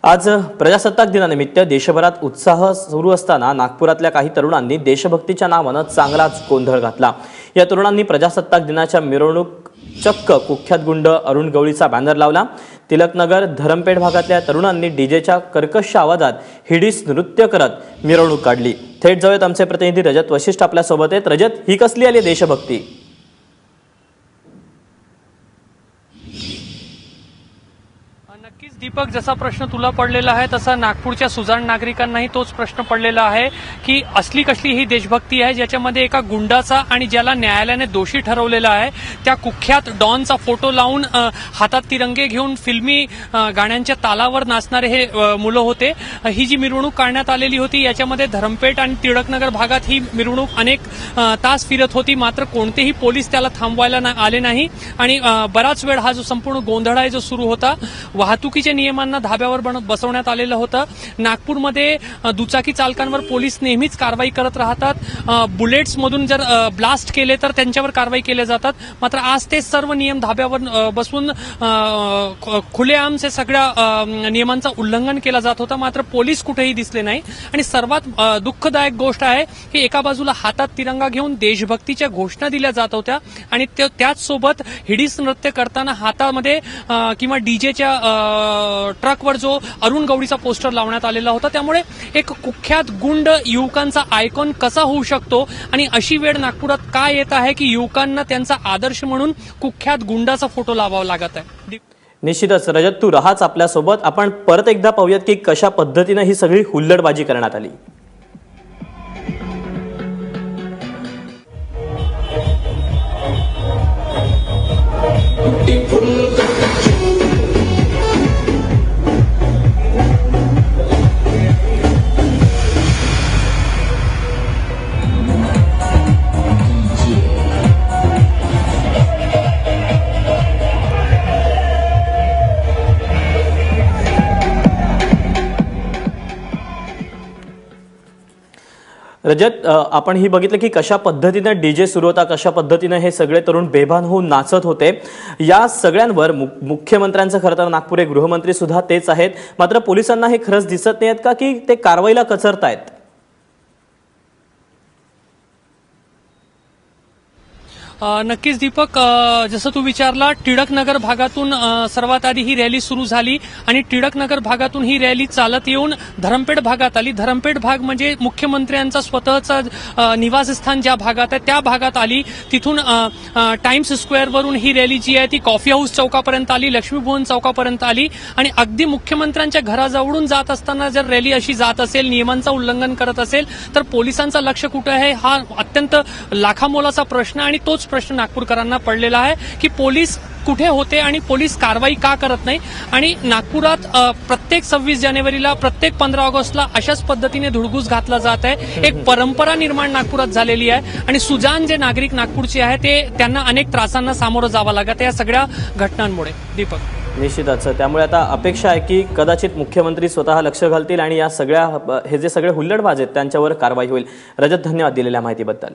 आज प्रजासत्ताक दिनानिमित्त देशभरात उत्साह सुरू असताना नागपुरातल्या काही तरुणांनी देशभक्तीच्या नावानं चांगलाच गोंधळ घातला। या तरुणांनी प्रजासत्ताक दिनाच्या मिरवणूक चक्क कुख्यात गुंड अरुण गवळीचा बॅनर लावला। तिलकनगर धरमपेठ भागातल्या तरुणांनी डीजेच्या कर्कश आवाजात हिडीस नृत्य करत मिरवणूक काढली। थेट जाऊयात आमचे प्रतिनिधी रजत वशिष्ठ आपल्या सोबत आहेत। रजत, ही कसली आली देशभक्ती? नक्कीच दीपक, जसा प्रश्न तुला पडलेला आहे तसा नागपूरच्या सुजाण नागरिकांनाही तोच प्रश्न पडलेला आहे की असली कसली ही देशभक्ती आहे ज्याच्यामध्ये एका गुंडाचा आणि ज्याला न्यायालयाने दोषी ठरवलेला आहे त्या कुख्यात डॉनचा फोटो लावून हातात तिरंगे घेऊन फिल्मी गाण्यांच्या तालावर नाचणारे हे मुलं होते। ही जी मिरवणूक काढण्यात आलेली होती याच्यामध्ये धरमपेठ आणि टिळकनगर भागात ही मिरवणूक अनेक तास फिरत होती, मात्र कोणतेही पोलीस त्याला थांबवायला आले नाही आणि बराच वेळ हा जो संपूर्ण गोंधळ आहे जो सुरू होता, वाहतुकीच्या नियमांना धाब्यावर बसवण्यात आलेलं होतं। नागपूरमध्ये दुचाकी चालकांवर पोलीस नेहमीच कारवाई करत राहतात। बुलेट्स मधून जर ब्लास्ट केले तर त्यांच्यावर कारवाई केल्या जातात, मात्र आज ते सर्व नियम धाब्यावर बसून खुलेआम से सगळ्या नियमांचं उल्लंघन केलं जात होतं, मात्र पोलीस कुठेही दिसले नाही। आणि सर्वात दुःखदायक गोष्ट आहे की एका बाजूला हातात तिरंगा घेऊन देशभक्तीच्या घोषणा दिल्या जात होत्या आणि त्याच सोबत हिडीस नृत्य करताना हातामध्ये किंवा डीजेच्या ट्रकवर जो अरुण गवळीचा पोस्टर लावण्यात आलेला होता। त्यामुळे एक कुख्यात गुंड युवकांचा आयकॉन कसा होऊ शकतो आणि अशी वेळ नागपुरात काय येत आहे की युवकांना त्यांचा आदर्श म्हणून कुख्यात गुंडाचा फोटो लावावा लागत आहे। निश्चितच रजत, तू राहाच आपल्यासोबत। आपण परत एकदा पाहूयात की कशा पद्धतीने ही सगळी हुल्लडबाजी करण्यात आली। रजत, आपण ही बघितलं की कशा पद्धतीने डीजे सुरू होता, कशा पद्धतीने हे सगळे तरुण बेभान होऊन नाचत होते। या सगळ्यांवर मुख्यमंत्र्यांचं खरं तर नागपूरचे गृहमंत्री सुद्धा तेच आहेत, मात्र पोलिसांना हे खरंच दिसत नाहीत का की ते कारवाईला कचरतायत? नक्कीच दीपक, जसं तू विचारला, टिळकनगर भागातून सर्वात आधी ही रॅली सुरू झाली आणि टिळकनगर भागातून ही रॅली चालत येऊन धरमपेठ भागात आली। धरमपेठ भाग म्हणजे मुख्यमंत्र्यांचा स्वतःचा निवासस्थान ज्या भागात आहे त्या भागात आली। तिथून टाइम्स स्क्वेअरवरून ही रॅली जी आहे ती कॉफी हाऊस चौकापर्यंत आली, लक्ष्मीभुवन चौकापर्यंत आली आणि अगदी मुख्यमंत्र्यांच्या घराजवळून जात असताना जर रॅली अशी जात असेल, नियमांचं उल्लंघन करत असेल, तर पोलिसांचं लक्ष कुठे आहे हा अत्यंत लाखामोलाचा प्रश्न आणि तोच प्रश्न नागपूरकरांना पडलेला आहे की पोलीस कुठे होते आणि पोलीस कारवाई का करत नाही। आणि नागपुरात प्रत्येक 26 जानेवारीला, प्रत्येक 15 ऑगस्टला अशाच पद्धतीने धुडगूस घातला जात आहे। एक परंपरा निर्माण नागपुरात झालेली आहे आणि सुजाण जे नागरिक नागपूरचे आहे ते त्यांना अनेक त्रासांना सामोरं जावं लागत या सगळ्या घटनांमुळे। दीपक, निश्चितच त्यामुळे आता अपेक्षा आहे की कदाचित मुख्यमंत्री स्वतः लक्ष घालतील आणि या सगळ्या हे जे सगळे हुल्लडबाज आहेत त्यांच्यावर कारवाई होईल। रजत, धन्यवाद दिलेल्या माहितीबद्दल।